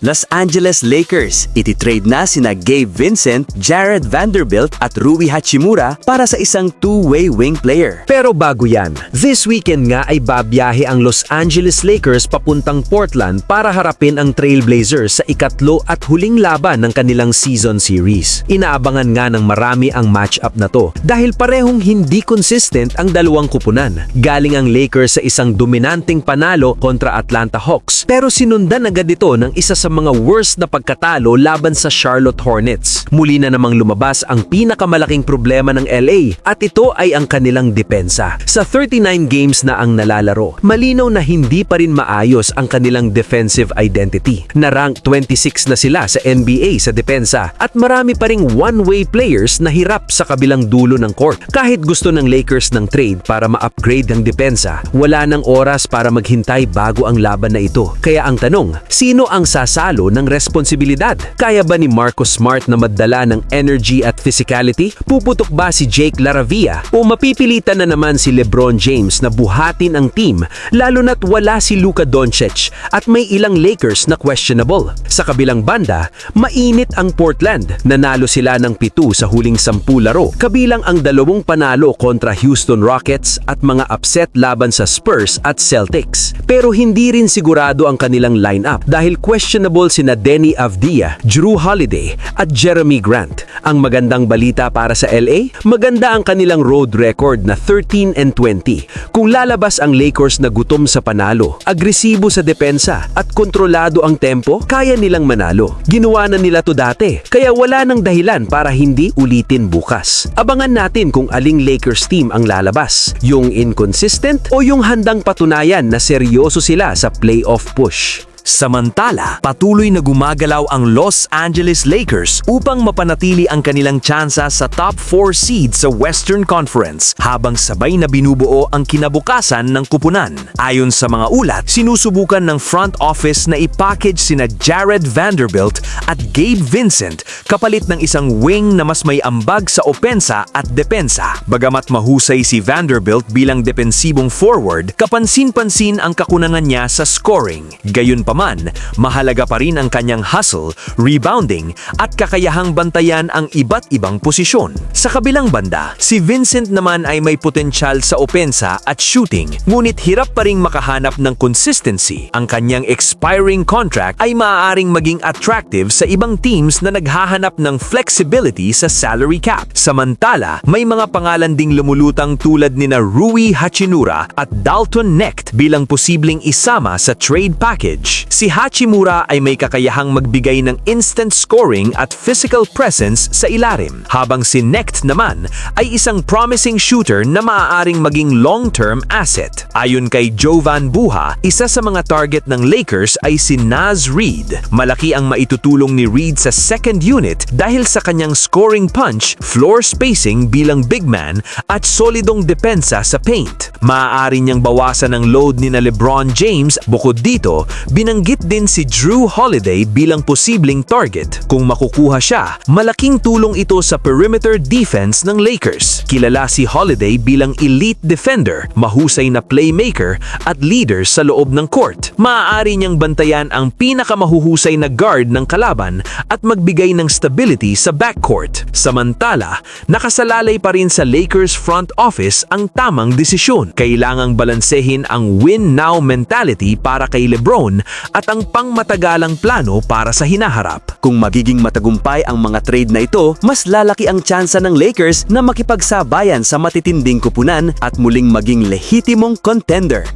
Los Angeles Lakers, ititrade na sina Gabe Vincent, Jared Vanderbilt at Rui Hachimura para sa isang two-way wing player. Pero bago yan, this weekend nga ay babiyahe ang Los Angeles Lakers papuntang Portland para harapin ang Trailblazers sa ikatlo at huling laban ng kanilang season series. Inaabangan nga ng marami ang matchup na to dahil parehong hindi consistent ang dalawang kupunan. Galing ang Lakers sa isang dominanteng panalo kontra Atlanta Hawks pero sinundan agad ito ng isa sa mga worst na pagkatalo laban sa Charlotte Hornets. Muli na namang lumabas ang pinakamalaking problema ng LA at ito ay ang kanilang depensa. Sa 39 games na ang nalalaro, malinaw na hindi pa rin maayos ang kanilang defensive identity. Na-rank 26 na sila sa NBA sa depensa at marami pa ring one-way players na hirap sa kabilang dulo ng court. Kahit gusto ng Lakers ng trade para ma-upgrade ang depensa, wala nang oras para maghintay bago ang laban na ito. Kaya ang tanong, sino ang sasalo ng responsibilidad? Kaya ba ni Marcus Smart na madala ng energy at physicality? Puputok ba si Jake LaRavia? O mapipilitan na naman si LeBron James na buhatin ang team lalo na't wala si Luka Doncic at may ilang Lakers na questionable? Sa kabilang banda, mainit ang Portland. Nanalo sila ng 7 sa huling 10 laro, kabilang ang 2 panalo kontra Houston Rockets at mga upset laban sa Spurs at Celtics. Pero hindi rin sigurado ang kanilang lineup dahil questionable sina Deni Avdija, Jrue Holiday at Jeremy Grant. Ang magandang balita para sa LA, maganda ang kanilang road record na 13-20. Kung lalabas ang Lakers na gutom sa panalo, agresibo sa depensa at kontrolado ang tempo, kaya nilang manalo. Ginawa na nila to dati, kaya wala nang dahilan para hindi ulitin bukas. Abangan natin kung aling Lakers team ang lalabas, yung inconsistent o yung handang patunayan na seryoso sila sa playoff push. Samantala, patuloy na gumagalaw ang Los Angeles Lakers upang mapanatili ang kanilang tsansa sa top 4 seed sa Western Conference habang sabay na binubuo ang kinabukasan ng kupunan. Ayon sa mga ulat, sinusubukan ng front office na ipackage sina Jared Vanderbilt at Gabe Vincent kapalit ng isang wing na mas may ambag sa opensa at depensa. Bagamat mahusay si Vanderbilt bilang depensibong forward, kapansin-pansin ang kakulangan niya sa scoring. Gayunpaman, mahalaga pa rin ang kanyang hustle, rebounding at kakayahang bantayan ang iba't ibang posisyon. Sa kabilang banda, si Vincent naman ay may potensyal sa opensa at shooting, ngunit hirap pa ring makahanap ng consistency. Ang kanyang expiring contract ay maaaring maging attractive sa ibang teams na naghahanap ng flexibility sa salary cap. Samantala, may mga pangalan ding lumulutang tulad nina Rui Hachimura at Dalton Knecht bilang posibleng isama sa trade package. Si Hachimura ay may kakayahang magbigay ng instant scoring at physical presence sa ilalim, habang si Knecht naman ay isang promising shooter na maaaring maging long-term asset. Ayon kay Jovan Buha, isa sa mga target ng Lakers ay si Naz Reid. Malaki ang maitutulong ni Reid sa second unit dahil sa kanyang scoring punch, floor spacing bilang big man at solidong depensa sa paint. Maaari niyang bawasan ang load ni na LeBron James. Bukod dito, binanggit din si Jrue Holiday bilang posibleng target. Kung makukuha siya, malaking tulong ito sa perimeter defense ng Lakers. Kilala si Holiday bilang elite defender, mahusay na playmaker at leader sa loob ng court. Maaari niyang bantayan ang pinakamahuhusay na guard ng kalaban at magbigay ng stability sa backcourt. Samantala, nakasalalay pa rin sa Lakers front office ang tamang desisyon. Kailangang balansehin ang win now mentality para kay LeBron at ang pangmatagalang plano para sa hinaharap. Kung magiging matagumpay ang mga trade na ito, mas lalaki ang tsansa ng Lakers na makipagsabayan sa matitinding kupunan at muling maging lehitimong contender.